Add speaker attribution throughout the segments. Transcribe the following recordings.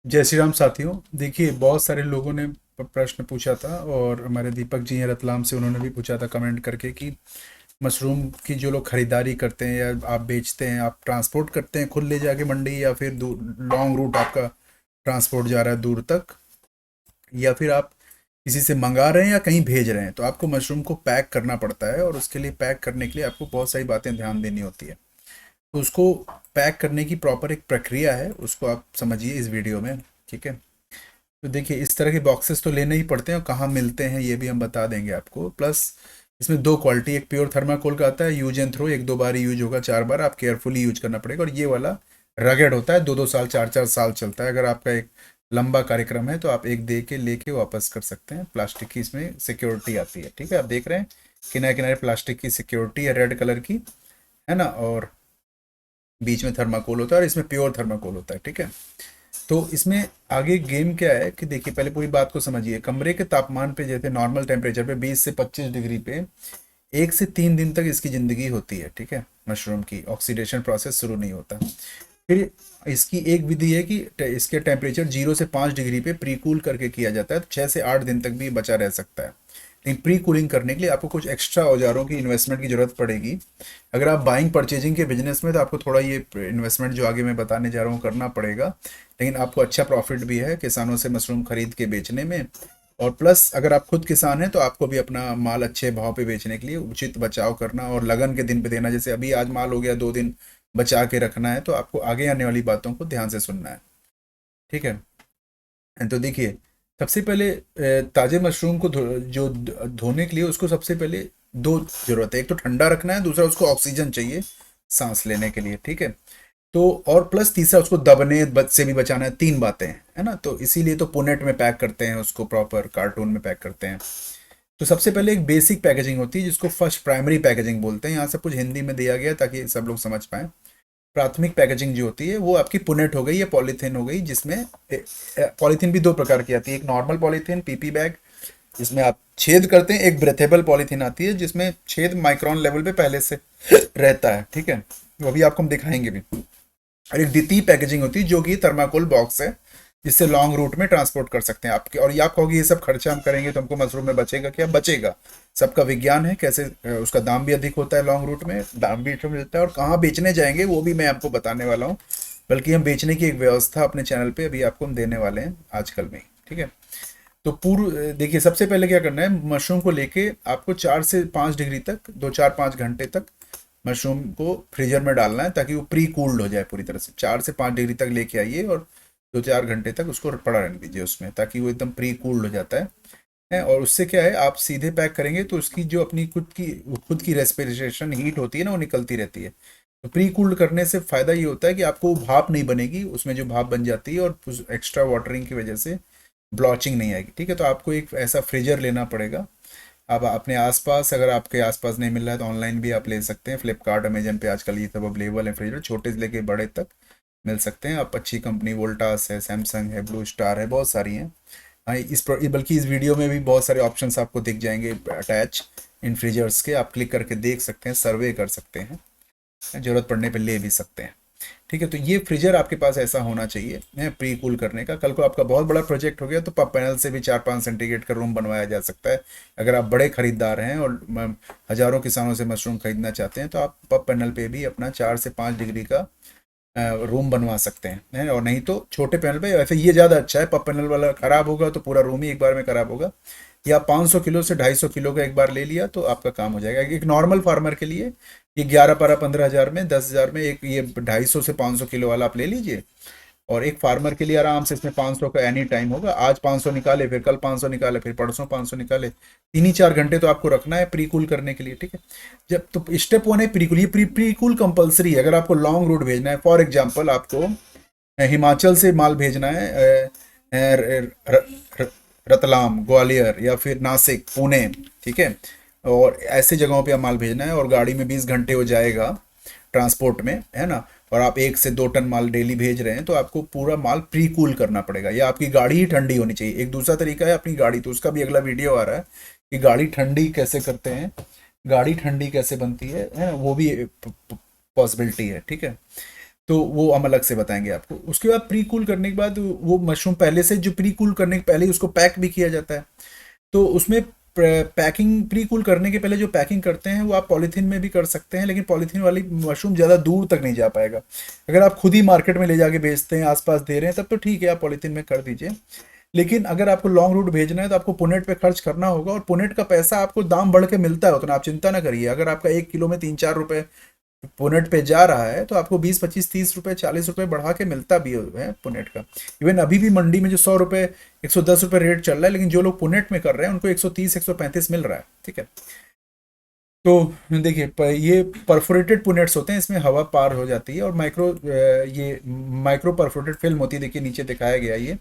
Speaker 1: जय श्री राम साथियों। देखिए, बहुत सारे लोगों ने प्रश्न पूछा था और हमारे दीपक जी हैं रतलाम से, उन्होंने भी पूछा था कमेंट करके कि मशरूम की जो लोग खरीदारी करते हैं या आप बेचते हैं, आप ट्रांसपोर्ट करते हैं खुद ले जाके मंडी, या फिर लॉन्ग रूट आपका ट्रांसपोर्ट जा रहा है दूर तक, या फिर आप किसी से मंगा रहे हैं या कहीं भेज रहे हैं, तो आपको मशरूम को पैक करना पड़ता है और उसके लिए पैक करने के लिए आपको बहुत सारी बातें ध्यान देनी होती है। तो उसको पैक करने की प्रॉपर एक प्रक्रिया है, उसको आप समझिए इस वीडियो में। ठीक है, तो देखिए, इस तरह के बॉक्सेस तो लेने ही पड़ते हैं और कहाँ मिलते हैं ये भी हम बता देंगे आपको। प्लस इसमें दो क्वालिटी, एक प्योर थर्माकोल का आता है, यूज एंड थ्रो, एक दो बार यूज होगा, चार बार आप केयरफुली यूज करना पड़ेगा। और ये वाला रगेड होता है, दो दो साल चार चार साल चलता है। अगर आपका एक लंबा कार्यक्रम है तो आप एक दे के लेके वापस कर सकते हैं। प्लास्टिक की इसमें सिक्योरिटी आती है। ठीक है, आप देख रहे हैं किनारे किनारे प्लास्टिक की सिक्योरिटी है, रेड कलर की, है ना, और बीच में थर्माकोल होता है और इसमें प्योर थर्माकोल होता है। ठीक है, तो इसमें आगे गेम क्या है कि देखिए, पहले पूरी बात को समझिए। कमरे के तापमान पे, जैसे नॉर्मल टेम्परेचर पे 20 से 25 डिग्री पे 1 से 3 दिन तक इसकी ज़िंदगी होती है। ठीक है, मशरूम की ऑक्सीडेशन प्रोसेस शुरू नहीं होता। फिर इसकी एक विधि है कि इसके टेम्परेचर 0 से 5 डिग्री पे प्री कूल करके किया जाता है, तो 6 से 8 दिन तक भी बचा रह सकता है। लेकिन प्री कूलिंग करने के लिए आपको कुछ एक्स्ट्रा औजारों की इन्वेस्टमेंट की जरूरत पड़ेगी। अगर आप बाइंग परचेजिंग के बिजनेस में, तो आपको थोड़ा ये इन्वेस्टमेंट जो आगे मैं बताने जा रहा हूँ करना पड़ेगा। लेकिन आपको अच्छा प्रॉफिट भी है किसानों से मशरूम खरीद के बेचने में। और प्लस अगर आप खुद किसान हैं तो आपको भी अपना माल अच्छे भाव पे बेचने के लिए उचित बचाव करना और लगन के दिन पे देना। जैसे अभी आज माल हो गया, 2 दिन बचा के रखना है, तो आपको आगे आने वाली बातों को ध्यान से सुनना है। ठीक है, तो देखिए, सबसे पहले ताजे मशरूम को धोने के लिए उसको सबसे पहले दो जरूरत है। एक तो ठंडा रखना है, दूसरा उसको ऑक्सीजन चाहिए सांस लेने के लिए। ठीक है, तो और प्लस तीसरा उसको दबने से भी बचाना है। तीन बातें हैं, है ना। तो इसीलिए तो पुनेट में पैक करते हैं उसको, प्रॉपर कार्टून में पैक करते हैं। तो सबसे पहले एक बेसिक पैकेजिंग होती है जिसको फर्स्ट प्राइमरी पैकेजिंग बोलते हैं। यहाँ सब कुछ हिंदी में दिया गया ताकि सब लोग समझ पाएं। प्राथमिक पैकेजिंग जो होती है वो आपकी पुनेट हो गई या पॉलीथीन हो गई, जिसमें पॉलीथीन भी दो प्रकार की आती है। एक नॉर्मल पॉलीथीन पीपी बैग जिसमें आप छेद करते हैं, एक ब्रेथेबल पॉलीथीन आती है जिसमें छेद माइक्रोन लेवल पे पहले से रहता है। ठीक है, वो भी आपको हम दिखाएंगे भी। और एक द्वितीय पैकेजिंग होती है जो कि थर्माकोल बॉक्स है, जिससे लॉन्ग रूट में ट्रांसपोर्ट कर सकते हैं आपके। और ये आप कहोगे ये सब खर्चा हम करेंगे तो हमको मशरूम में बचेगा क्या? बचेगा। सबका विज्ञान है कैसे। उसका दाम भी अधिक होता है, लॉन्ग रूट में दाम भी अच्छा मिलता है, और कहाँ बेचने जाएंगे वो भी मैं आपको बताने वाला हूँ। बल्कि हम बेचने की एक व्यवस्था अपने चैनल पे अभी आपको हम देने वाले हैं आजकल में ही। ठीक है, तो पूर्व देखिए, सबसे पहले क्या करना है, मशरूम को लेके आपको 4 से 5 डिग्री तक, 2 4 5 घंटे तक मशरूम को फ्रीजर में डालना है ताकि वो प्री कूल्ड हो जाए पूरी तरह से। 4 से 5 डिग्री तक लेके आइए और 2 4 घंटे तक उसको पड़ा रहने दीजिए उसमें, ताकि वो एकदम प्री कूल्ड हो जाता है। और उससे क्या है, आप सीधे पैक करेंगे तो उसकी जो अपनी खुद की रेस्पिरेशन हीट होती है ना, वो निकलती रहती है। तो प्री कूल्ड करने से फ़ायदा ये होता है कि आपको भाप नहीं बनेगी उसमें, जो भाप बन जाती है और उस एक्स्ट्रा वाटरिंग की वजह से ब्लॉचिंग नहीं आएगी। ठीक है, तो आपको एक ऐसा फ्रीजर लेना पड़ेगा। आप अपने आसपास, अगर आपके आसपास नहीं मिल रहा है तो ऑनलाइन भी आप ले सकते हैं। फ्लिपकार्ट, अमेजन पे आजकल ये सब अवेलेबल है फ्रीजर, छोटे से लेके बड़े तक मिल सकते हैं। आप अच्छी कंपनी वोल्टास है, सैमसंग है, ब्लू स्टार है, बहुत सारी हैं। हाँ, बल्कि इस वीडियो में भी बहुत सारे ऑप्शंस आपको दिख जाएंगे अटैच इन फ्रीजर्स के। आप क्लिक करके देख सकते हैं, सर्वे कर सकते हैं, ज़रूरत पड़ने पे ले भी सकते हैं। ठीक है, तो ये फ्रीजर आपके पास ऐसा होना चाहिए है प्री कूल करने का। कल को आपका बहुत बड़ा प्रोजेक्ट हो गया तो पब पैनल से भी 4 5 सेंटीग्रेड का रूम बनवाया जा सकता है। अगर आप बड़े खरीदार हैं और हजारों किसानों से मशरूम खरीदना चाहते हैं तो आप पब पैनल पे भी अपना 4 से 5 डिग्री का रूम बनवा सकते हैं। और नहीं तो छोटे पैनल पे, वैसे ये ज़्यादा अच्छा है। पब पैनल वाला ख़राब होगा तो पूरा रूम ही एक बार में ख़राब होगा। या 500 किलो से 250 किलो का एक बार ले लिया तो आपका काम हो जाएगा। एक नॉर्मल फार्मर के लिए ये 11 12 15 हज़ार में, 10 हज़ार में एक ये 250 से 500 किलो वाला आप ले लीजिए। और एक फार्मर के लिए आराम से इसमें 500 का एनी टाइम होगा। आज 500 निकाले, फिर कल 500 निकाले, फिर परसों 500 निकाले, 3 ही 4 घंटे तो आपको रखना है प्री कूल करने के लिए। ठीक है, जब तो स्टेप 1 है प्री कूल। ये प्री कूल कंपलसरी है अगर आपको लॉन्ग रूट भेजना है। फॉर एग्जाम्पल, आपको हिमाचल से माल भेजना है, रतलाम, ग्वालियर या फिर नासिक, पुणे। ठीक है, और ऐसे जगहों पे आप माल भेजना है और गाड़ी में 20 घंटे हो जाएगा ट्रांसपोर्ट में, है ना। और आप 1 से 2 टन माल डेली भेज रहे हैं तो आपको पूरा माल प्री कूल करना पड़ेगा, या आपकी गाड़ी ही ठंडी होनी चाहिए। एक दूसरा तरीका है अपनी गाड़ी, तो उसका भी अगला वीडियो आ रहा है कि गाड़ी ठंडी कैसे करते हैं, गाड़ी ठंडी कैसे बनती है ना, वो भी पॉसिबिलिटी है। ठीक है, तो वो हम अलग से बताएंगे आपको। उसके बाद प्री कूल करने के बाद वो मशरूम पहले से जो प्री कूल करने के पहले ही उसको पैक भी किया जाता है। तो उसमें पैकिंग प्री कूल करने के पहले जो पैकिंग करते हैं वो आप पॉलीथीन में भी कर सकते हैं, लेकिन पॉलीथीन वाली मशरूम ज़्यादा दूर तक नहीं जा पाएगा। अगर आप खुद ही मार्केट में ले जाके बेचते हैं, आसपास दे रहे हैं, तब तो ठीक है, आप पॉलीथीन में कर दीजिए। लेकिन अगर आपको लॉन्ग रूट भेजना है तो आपको पुनेट पे खर्च करना होगा, और पुनेट का पैसा आपको दाम बढ़ के मिलता है उतना, आप चिंता ना करिए। अगर आपका 1 किलो में 3-4 रुपए पुनेट पे जा रहा है तो आपको 20-25-30 रुपए 40 रुपए बढ़ा के मिलता भी है पुनेट का। इवन अभी भी मंडी में जो 100 रुपए 110 रुपए रेट चल रहा है, लेकिन जो लोग पुनेट में कर रहे हैं उनको 130-135 मिल रहा है, ठीक है। तो देखिए ये परफोरेटेड पुनेट्स होते हैं, इसमें हवा पार हो जाती है, और ये माइक्रो परफोरेटेड फिल्म होती है, देखिए नीचे दिखाया गया ये।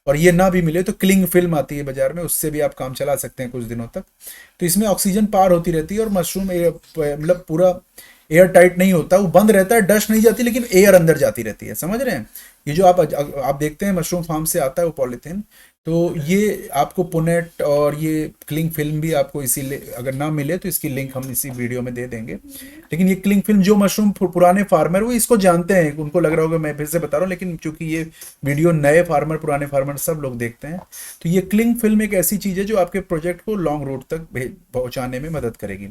Speaker 1: और ये ना भी मिले तो क्लिंग फिल्म आती है बाजार में, उससे भी आप काम चला सकते हैं कुछ दिनों तक। तो इसमें ऑक्सीजन पार होती रहती है, और मशरूम मतलब पूरा एयर टाइट नहीं होता, वो बंद रहता है, डस्ट नहीं जाती, लेकिन एयर अंदर जाती रहती है, समझ रहे हैं। ये जो आप देखते हैं मशरूम फार्म से आता है वो पॉलीथीन, तो ये आपको पुनेट और ये क्लिंग फिल्म भी आपको इसीलिए, अगर ना मिले तो इसकी लिंक हम इसी वीडियो में दे देंगे। लेकिन ये क्लिंग फिल्म जो मशरूम पुराने फार्मर वो इसको जानते हैं, उनको लग रहा होगा मैं फिर से बता रहा हूँ, लेकिन चूंकि ये वीडियो नए फार्मर पुराने फार्मर सब लोग देखते हैं, तो ये क्लिंग फिल्म एक ऐसी चीज़ है जो आपके प्रोजेक्ट को लॉन्ग रूट तक पहुंचाने में मदद करेगी।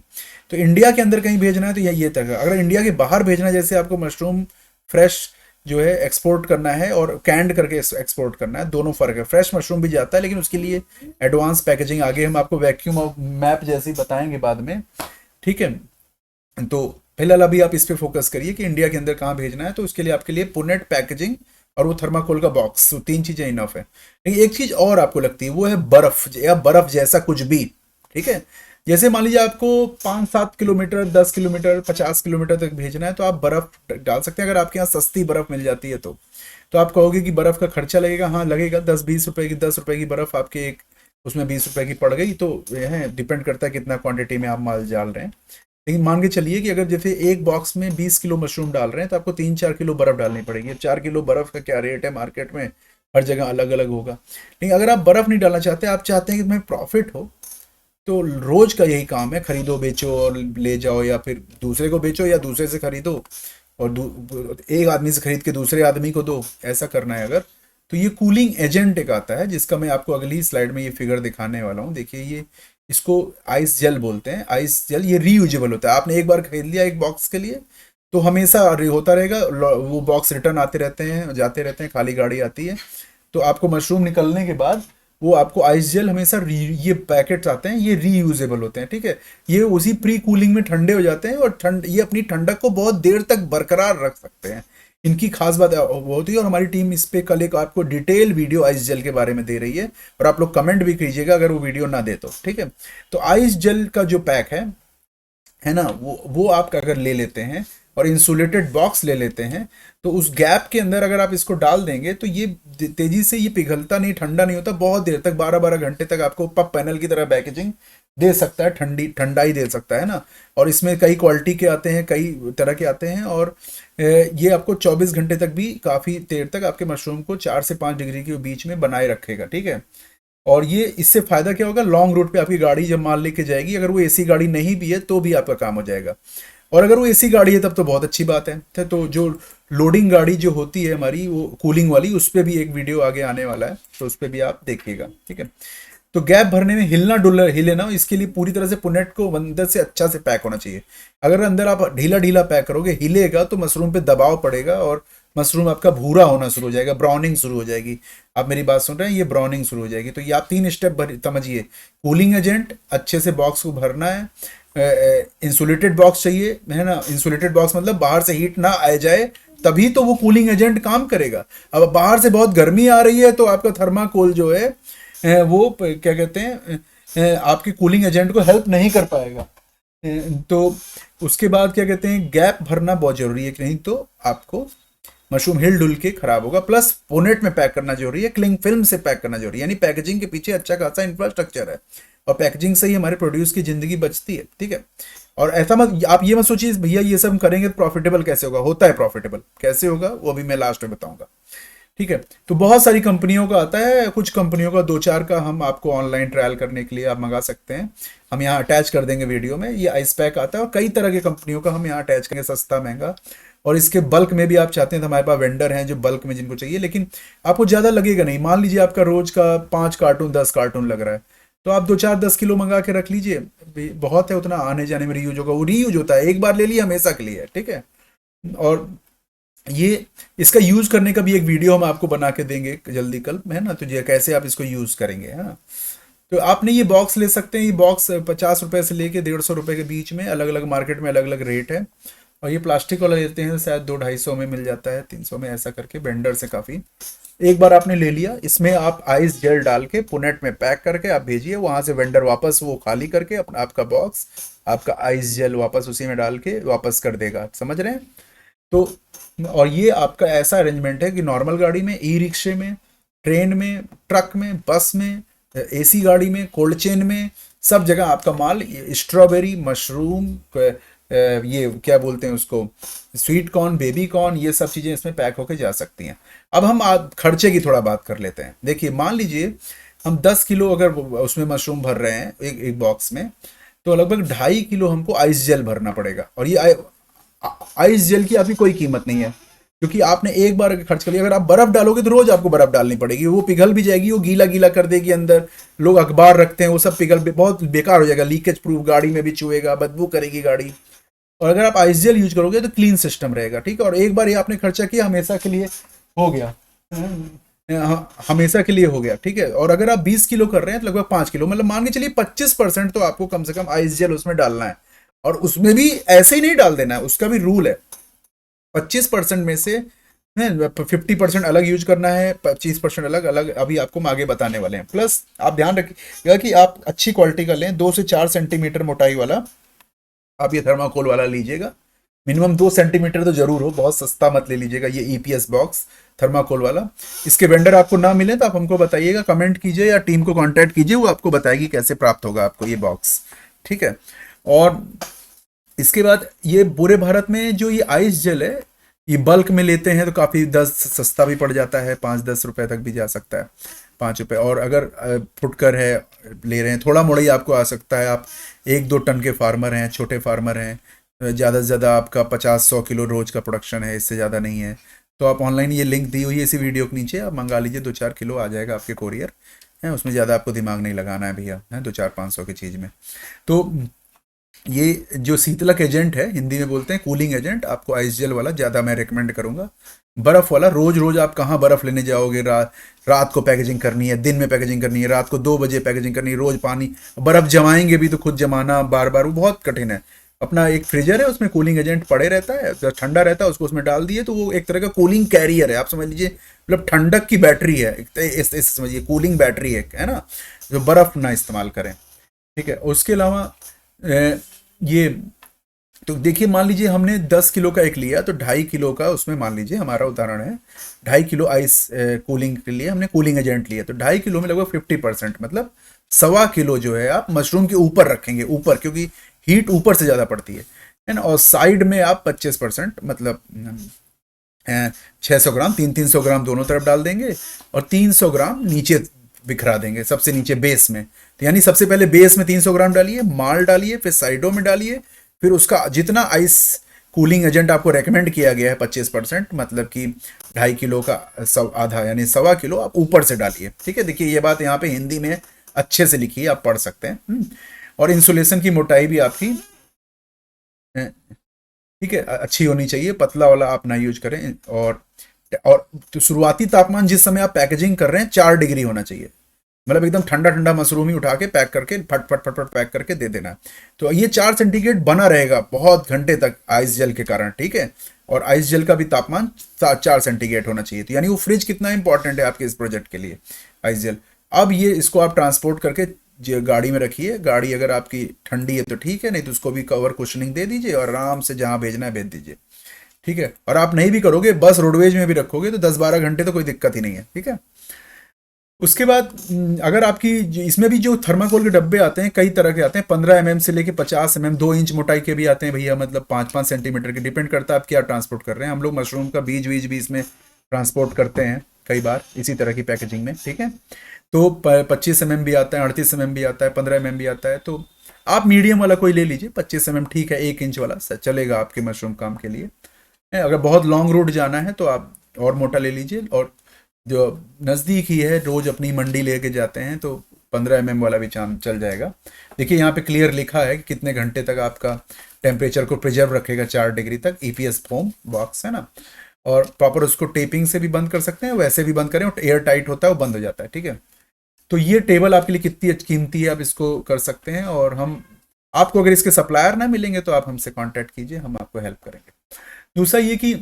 Speaker 1: तो इंडिया के अंदर कहीं भेजना है तो ये तक है। अगर इंडिया के बाहर भेजना है, जैसे आपको मशरूम फ्रेश जो है एक्सपोर्ट करना है और कैंड करके एक्सपोर्ट करना है, दोनों फर्क है। फ्रेश मशरूम भी जाता है, लेकिन उसके लिए एडवांस पैकेजिंग आगे हम आपको वैक्यूम और मैप जैसे बताएंगे बाद में, ठीक है। तो फिलहाल अभी आप इस पे फोकस करिए कि इंडिया के अंदर कहाँ भेजना है, तो उसके लिए आपके लिए पुनेट पैकेजिंग और वो थर्माकोल का बॉक्स, तो 3 चीजें इनफ है। लेकिन एक चीज और आपको लगती है, वो है बर्फ या बर्फ जैसा कुछ भी, ठीक है। जैसे मान लीजिए आपको 5-7 किलोमीटर 10 किलोमीटर 50 किलोमीटर तक भेजना है, तो आप बर्फ डाल सकते हैं, अगर आपके यहाँ सस्ती बर्फ मिल जाती है तो आप कहोगे कि बर्फ का खर्चा लगेगा, हाँ लगेगा, 10-20 रुपए की 10 रुपए की बर्फ आपके एक उसमें 20 रुपए की पड़ गई, तो यह है, डिपेंड करता है कितना क्वांटिटी में आप माल डाल रहे हैं। लेकिन मान के चलिए कि अगर जैसे एक बॉक्स में 20 किलो मशरूम डाल रहे हैं, तो आपको 3-4 किलो बर्फ डालनी पड़ेगी। 4 किलो बर्फ का क्या रेट है मार्केट में, हर जगह अलग अलग होगा। लेकिन अगर आप बर्फ नहीं डालना चाहते, आप चाहते हैं कि तुम्हें प्रॉफिट हो, तो रोज का यही काम है, खरीदो बेचो और ले जाओ, या फिर दूसरे को बेचो या दूसरे से खरीदो और एक आदमी से खरीद के दूसरे आदमी को दो, ऐसा करना है अगर। तो ये कूलिंग एजेंट एक आता है, जिसका मैं आपको अगली स्लाइड में ये फिगर दिखाने वाला हूँ। देखिए ये, इसको आइस जेल बोलते हैं। आइस जेल ये रीयूजेबल होता है, आपने एक बार खरीद लिया एक बॉक्स के लिए तो हमेशा होता रहेगा, वो बॉक्स रिटर्न आते रहते हैं जाते रहते हैं, खाली गाड़ी आती है। तो आपको मशरूम निकलने के बाद वो आपको आइस जेल हमेशा ये पैकेट्स आते हैं, ये रीयूजेबल होते हैं, ठीक है। ये उसी प्री कूलिंग में ठंडे हो जाते हैं, और ये अपनी ठंडक को बहुत देर तक बरकरार रख सकते हैं। इनकी खास बात वो होती है, और हमारी टीम इस पे कल एक आपको डिटेल वीडियो आइस जेल के बारे में दे रही है, और आप लोग कमेंट भी कीजिएगा अगर वो वीडियो ना दे तो, ठीक है। तो आइस जेल का जो पैक है ना, वो आप अगर ले लेते हैं और इंसुलेटेड बॉक्स ले लेते हैं, तो उस गैप के अंदर अगर आप इसको डाल देंगे तो ये तेजी से ये पिघलता नहीं, ठंडा नहीं होता, बहुत देर तक 12-12 घंटे तक आपको पप पैनल की तरह पैकेजिंग दे सकता है, ठंडाई दे सकता है ना। और इसमें कई क्वालिटी के आते हैं, कई तरह के आते हैं, और ये आपको 24 घंटे तक भी काफ़ी देर तक आपके मशरूम को 4 से 5 डिग्री के बीच में बनाए रखेगा, ठीक है। और ये इससे फायदा क्या होगा, लॉन्ग रूट पे आपकी गाड़ी जब माल लेके जाएगी, अगर वो एसी गाड़ी नहीं भी है तो भी आपका काम हो जाएगा, और अगर वो एसी गाड़ी है तब तो बहुत अच्छी बात है। तो जो लोडिंग गाड़ी जो होती है हमारी, वो कूलिंग वाली, उस पर भी एक वीडियो आगे आने वाला है, तो उस पर भी आप देखिएगा, ठीक है। तो गैप भरने में हिलना डुलना हिले ना, इसके लिए पूरी तरह से पुनेट को अंदर से अच्छा से पैक होना चाहिए। अगर अंदर आप ढीला ढीला पैक करोगे, हिलेगा तो मशरूम पे दबाव पड़ेगा और मशरूम आपका भूरा होना शुरू हो जाएगा, ब्राउनिंग शुरू हो जाएगी। आप मेरी बात सुन रहे हैं, ये ब्राउनिंग शुरू हो जाएगी। तो ये आप 3 स्टेप समझिए, कूलिंग एजेंट, अच्छे से बॉक्स को भरना है, इंसुलेटेड बॉक्स चाहिए, है ना। इंसुलेटेड बॉक्स मतलब बाहर से हीट ना आ जाए, तभी तो वो कूलिंग एजेंट काम करेगा। अब बाहर से बहुत गर्मी आ रही है तो आपका थर्माकोल जो है वो क्या कहते हैं, आपकी कूलिंग एजेंट को हेल्प नहीं कर पाएगा। तो उसके बाद क्या कहते हैं, गैप भरना बहुत जरूरी है, नहीं तो आपको मशरूम हिल डुल के खराब होगा। प्लस पोनेट में पैक करना जरूरी है, क्लिंग फिल्म से पैक करना जरूरी है, यानी पैकेजिंग के पीछे अच्छा खासा इंफ्रास्ट्रक्चर है, और पैकेजिंग से ही हमारे प्रोड्यूस की जिंदगी बचती है, ठीक है। और ऐसा मत, आप ये मत सोचिए भैया ये सब करेंगे तो प्रॉफिटेबल कैसे होगा, होता है प्रॉफिटेबल, कैसे होगा वो अभी मैं लास्ट में बताऊंगा, ठीक है। तो बहुत सारी कंपनियों का आता है, कुछ कंपनियों का 2-4 का हम आपको ऑनलाइन ट्रायल करने के लिए आप मंगा सकते हैं, हम यहाँ अटैच कर देंगे वीडियो में। ये आइस पैक आता है, और कई तरह के कंपनियों का हम यहाँ अटैच करेंगे, सस्ता महंगा। और इसके बल्क में भी आप चाहते हैं तो हमारे पास वेंडर हैं जो बल्क में जिनको चाहिए, लेकिन आपको ज़्यादा लगेगा नहीं। मान लीजिए आपका रोज का 5 कार्टून 10 कार्टून लग रहा है, तो आप 2 4 10 किलो मंगा के रख लीजिए, बहुत है, उतना आने जाने में रीयूज होगा। वो रीयूज होता है, एक बार ले लिया हमेशा के लिए है, ठीक है। और ये इसका यूज करने का भी एक वीडियो हम आपको बना के देंगे जल्दी कल, है ना, तो ये कैसे आप इसको यूज करेंगे, है ना। तो आपने ये बॉक्स ले सकते हैं, ये बॉक्स 50 रुपए से लेके 150 रुपए के बीच में, अलग अलग मार्केट में अलग अलग रेट है। और ये प्लास्टिक वाला लेते हैं शायद 2 250 में मिल जाता है, 300 में, ऐसा करके वेंडर से काफ़ी। एक बार आपने ले लिया, इसमें आप आइस जेल डाल के पुनेट में पैक करके आप भेजिए, वहां से वेंडर वापस वो खाली करके अपना आपका बॉक्स, आपका आइस जेल वापस उसी में डाल के वापस कर देगा, समझ रहे हैं। तो और ये आपका ऐसा अरेंजमेंट है कि नॉर्मल गाड़ी में, ई रिक्शे में, ट्रेन में, ट्रक में, बस में, एसी गाड़ी में, कोल्ड चेन में, सब जगह आपका माल स्ट्रॉबेरी, मशरूम, ये क्या बोलते हैं उसको, स्वीट कॉर्न, बेबी कॉर्न, ये सब चीज़ें इसमें पैक होके जा सकती हैं। अब हम खर्चे की थोड़ा बात कर लेते हैं। देखिए मान लीजिए हम 10 किलो अगर उसमें मशरूम भर रहे हैं एक एक बॉक्स में, तो लगभग 2.5 किलो हमको आइस जेल भरना पड़ेगा। और ये आइस जेल की अभी कोई कीमत नहीं है, क्योंकि आपने एक बार खर्च कर लिया। अगर आप बर्फ डालोगे तो रोज आपको बर्फ डालनी पड़ेगी, वो पिघल भी जाएगी, वो गीला गीला कर देगी अंदर। लोग अखबार रखते हैं, वो सब बहुत बेकार हो जाएगा, लीकेज प्रूफ, गाड़ी में भी चुएगा, बदबू करेगी गाड़ी। और अगर आप आइस जेल यूज करोगे तो क्लीन सिस्टम रहेगा, ठीक है। और एक बार ये आपने खर्चा किया, हमेशा के लिए हो गया, हमेशा के लिए हो गया, ठीक है। और अगर आप 20 किलो कर रहे हैं तो लगभग 5 किलो, मतलब मान के चलिए 25% तो आपको कम से कम आइस जेल उसमें डालना है। और उसमें भी ऐसे ही नहीं डाल देना है, उसका भी रूल है। 25% में से 50% अलग यूज करना है, 25% अलग अलग, अभी आपको आगे बताने वाले हैं। प्लस आप ध्यान रखिएगा कि आप अच्छी क्वालिटी का लें, 2 से 4 सेंटीमीटर मोटाई वाला आप ये थर्माकोल वाला लीजिएगा। मिनिमम 2 सेंटीमीटर तो जरूर हो, बहुत सस्ता मत ले लीजिएगा ये ईपीएस बॉक्स थर्माकोल वाला। इसके वेंडर आपको ना मिले तो आप हमको बताइएगा, कमेंट कीजिए या टीम को कांटेक्ट कीजिए, वो आपको बताएगी कैसे प्राप्त होगा आपको ये बॉक्स, ठीक है। और इसके बाद ये पूरे भारत में जो ये आइस जेल है, ये बल्क में लेते हैं तो काफ़ी 10 सस्ता भी पड़ जाता है, 5 10 रुपए तक भी जा सकता है, 5 रुपए। और अगर फुटकर है, ले रहे हैं, थोड़ा मोड़ा ही आपको आ सकता है, आप 1 2 टन के फार्मर हैं, छोटे फार्मर हैं, ज़्यादा से ज़्यादा आपका 50 100 किलो रोज का प्रोडक्शन है, इससे ज़्यादा नहीं है, तो आप ऑनलाइन ये लिंक दी हुई है इसी वीडियो के नीचे, आप मंगा लीजिए, 2 4 किलो आ जाएगा आपके कोरियर है। उसमें ज़्यादा आपको दिमाग नहीं लगाना है भैया, है 2 4 500 की चीज़ में। तो ये जो शीतलक एजेंट है, हिंदी में बोलते हैं कूलिंग एजेंट, आपको आइस जेल वाला ज़्यादा मैं रिकमेंड करूँगा। बर्फ़ वाला रोज रोज आप कहाँ बर्फ़ लेने जाओगे, रात को पैकेजिंग करनी है, दिन में पैकेजिंग करनी है, रात को 2 बजे पैकेजिंग करनी है, रोज पानी बर्फ़ जमाएंगे भी तो खुद जमाना बार बार, वो बहुत कठिन है। अपना एक फ्रीजर है, उसमें कूलिंग एजेंट पड़े रहता है, जब ठंडा रहता है उसको उसमें डाल दिए, तो वो एक तरह का कूलिंग कैरियर है, आप समझ लीजिए, मतलब ठंडक की बैटरी है, इस समझिए कूलिंग बैटरी है ना, जो बर्फ़ ना इस्तेमाल करें, ठीक है। उसके अलावा ये, तो देखिए मान लीजिए हमने 10 किलो का एक लिया, तो 2.5 किलो का उसमें, मान लीजिए हमारा उदाहरण है 2.5 किलो आइस कूलिंग के लिए हमने कूलिंग एजेंट लिया, तो 2.5 किलो में लगभग 50%, मतलब 1.25 किलो जो है आप मशरूम के ऊपर रखेंगे, ऊपर, क्योंकि हीट ऊपर से ज़्यादा पड़ती है ना। और साइड में आप 25%, मतलब 600 ग्राम, 300 300 ग्राम दोनों तरफ डाल देंगे, और 300 ग्राम नीचे बिखरा देंगे, सबसे नीचे बेस में। तो यानी सबसे पहले बेस में 300 ग्राम डालिए, माल डालिए, फिर साइडों में डालिए, फिर उसका जितना आइस कूलिंग एजेंट आपको रेकमेंड किया गया है 25%, मतलब कि 2.5 किलो का आधा यानी 1.25 किलो आप ऊपर से डालिए, ठीक है। देखिए ये बात यहाँ पे हिंदी में अच्छे से लिखी है, आप पढ़ सकते हैं। और इंसुलेशन की मोटाई भी आपकी ठीक है अच्छी होनी चाहिए, पतला वाला आप ना यूज करें। और तो शुरुआती तापमान जिस समय आप पैकेजिंग कर रहे हैं 4 डिग्री होना चाहिए, मतलब एकदम ठंडा ठंडा मशरूम ही उठा के पैक करके फट फट फट फट पैक करके दे देना। तो ये 4 सेंटीग्रेड बना रहेगा बहुत घंटे तक आइस जेल के कारण, ठीक है। और आइस जेल का भी तापमान 4 सेंटीग्रेड होना चाहिए। तो यानी वो फ्रिज कितना इंपॉर्टेंट है आपके इस प्रोजेक्ट के लिए, आइस जेल। अब ये इसको आप ट्रांसपोर्ट करके गाड़ी में रखिए, गाड़ी अगर आपकी ठंडी है तो ठीक है, नहीं तो उसको भी कवर कुशनिंग दे दीजिए और आराम से जहाँ भेजना है भेज दीजिए, ठीक है। और आप नहीं भी करोगे, बस रोडवेज में भी रखोगे तो 10 12 घंटे तो कोई दिक्कत ही नहीं है, ठीक है। उसके बाद अगर आपकी इसमें भी जो थर्माकोल के डब्बे आते हैं, कई तरह के आते हैं, 15 mm से लेके 50 mm, 2 इंच मोटाई के भी आते हैं भैया, मतलब 5 5 सेंटीमीटर के, डिपेंड करता है आप क्या ट्रांसपोर्ट कर रहे हैं। हम लोग मशरूम का बीज वीज भी इसमें ट्रांसपोर्ट करते हैं कई बार इसी तरह की पैकेजिंग में, ठीक है। तो 25 mm भी आता है, 38 mm भी आता है, 15 mm भी आता है। तो आप मीडियम वाला कोई ले लीजिए, 25 mm ठीक है, 1 इंच वाला चलेगा आपके मशरूम काम के लिए। अगर बहुत लॉन्ग रूट जाना है तो आप और मोटा ले लीजिए, और जो नज़दीक ही है, रोज अपनी मंडी लेके जाते हैं, तो 15 mm वाला भी चांद चल जाएगा। देखिए यहाँ पे क्लियर लिखा है कि कितने घंटे तक आपका टेम्परेचर को प्रिजर्व रखेगा, 4 डिग्री तक, ईपीएस फोम बॉक्स है ना। और प्रॉपर उसको टेपिंग से भी बंद कर सकते हैं, वैसे भी बंद करें, और एयर टाइट होता है वो बंद हो जाता है, ठीक है। तो ये टेबल आपके लिए कितनी कीमती है, आप इसको कर सकते हैं। और हम आपको अगर इसके सप्लायर ना मिलेंगे तो आप हमसे कांटेक्ट कीजिए, हम आपको हेल्प करेंगे। दूसरा ये कि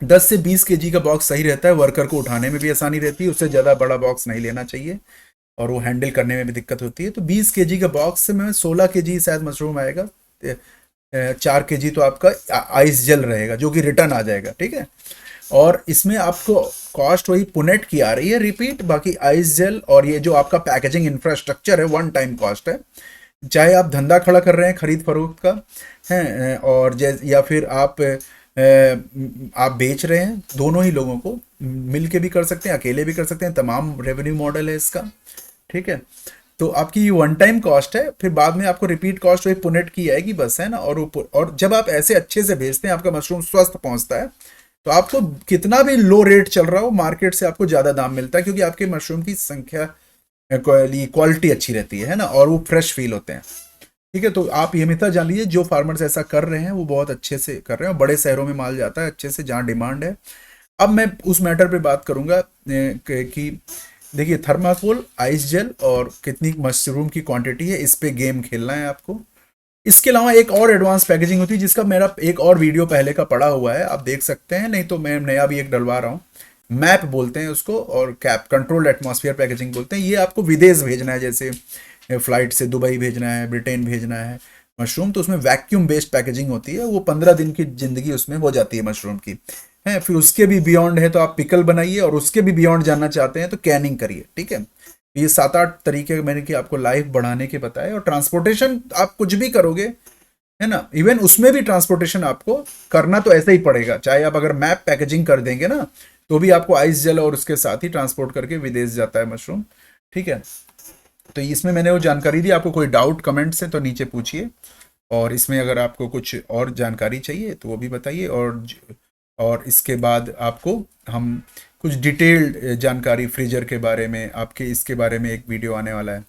Speaker 1: 10 से 20 kg का बॉक्स सही रहता है, वर्कर को उठाने में भी आसानी रहती है, उससे ज़्यादा बड़ा बॉक्स नहीं लेना चाहिए, और वो हैंडल करने में भी दिक्कत होती है। तो 20 kg का बॉक्स से में 16 kg शायद मशरूम आएगा, 4 kg तो आपका आइस जेल रहेगा जो कि रिटर्न आ जाएगा, ठीक है। और इसमें आपको कॉस्ट वही पुनेट की आ रही है, रिपीट, बाकी आइस जेल और ये जो आपका पैकेजिंग इंफ्रास्ट्रक्चर है, वन टाइम कॉस्ट है। चाहे आप धंधा खड़ा कर रहे हैं खरीद फरोख्त का है, और या फिर आप बेच रहे हैं, दोनों ही लोगों को मिल के भी कर सकते हैं, अकेले भी कर सकते हैं, तमाम रेवेन्यू मॉडल है इसका, ठीक है। तो आपकी ये वन टाइम कॉस्ट है, फिर बाद में आपको रिपीट कॉस्ट वही पुनेट की आएगी बस, है ना। और जब आप ऐसे अच्छे से बेचते हैं, आपका मशरूम स्वस्थ पहुंचता है, तो आपको कितना भी लो रेट चल रहा हो मार्केट से, आपको ज़्यादा दाम मिलता है, क्योंकि आपके मशरूम की संख्या, क्वालिटी अच्छी रहती है ना, और वो फ्रेश फील होते हैं, ठीक है। तो आप ये हमेशा जान लीजिए, जो फार्मर्स ऐसा कर रहे हैं वो बहुत अच्छे से कर रहे हैं, और बड़े शहरों में माल जाता है अच्छे से, जहाँ डिमांड है। अब मैं उस मैटर पे बात करूंगा कि देखिए, थर्माकोल, आइस जेल और कितनी मशरूम की क्वांटिटी है, इस पे गेम खेलना है आपको। इसके अलावा एक और एडवांस पैकेजिंग होती है, जिसका मेरा एक और वीडियो पहले का पड़ा हुआ है, आप देख सकते हैं, नहीं तो मैं नया भी एक डलवा रहा हूँ। मैप बोलते हैं उसको, और कैप, कंट्रोल्ड एटमॉस्फेयर पैकेजिंग बोलते हैं। ये आपको विदेश भेजना है, जैसे फ्लाइट से दुबई भेजना है, ब्रिटेन भेजना है मशरूम, तो उसमें वैक्यूम बेस्ड पैकेजिंग होती है, वो 15 दिन की जिंदगी उसमें हो जाती है मशरूम की, है। फिर उसके भी बियॉन्ड है तो आप पिकल बनाइए, और उसके भी बियॉन्ड जानना चाहते हैं तो कैनिंग करिए, ठीक है। ये 7-8 तरीके मैंने कि आपको लाइफ बढ़ाने के बताए। और ट्रांसपोर्टेशन आप कुछ भी करोगे, है ना, इवन उसमें भी ट्रांसपोर्टेशन आपको करना तो ऐसे ही पड़ेगा, चाहे आप अगर मैप पैकेजिंग कर देंगे ना, तो भी आपको आइस जेल और उसके साथ ही ट्रांसपोर्ट करके विदेश जाता है मशरूम, ठीक है। तो इसमें मैंने वो जानकारी दी, आपको कोई डाउट कमेंट से तो नीचे पूछिए, और इसमें अगर आपको कुछ और जानकारी चाहिए तो वो भी बताइए। और इसके बाद आपको हम कुछ डिटेल्ड जानकारी फ्रीजर के बारे में, आपके इसके बारे में एक वीडियो आने वाला है,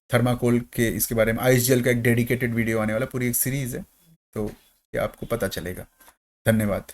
Speaker 1: थर्माकोल के इसके बारे में, आइस जेल का एक डेडिकेटेड वीडियो आने वाला, पूरी एक सीरीज़ है, तो ये आपको पता चलेगा। धन्यवाद।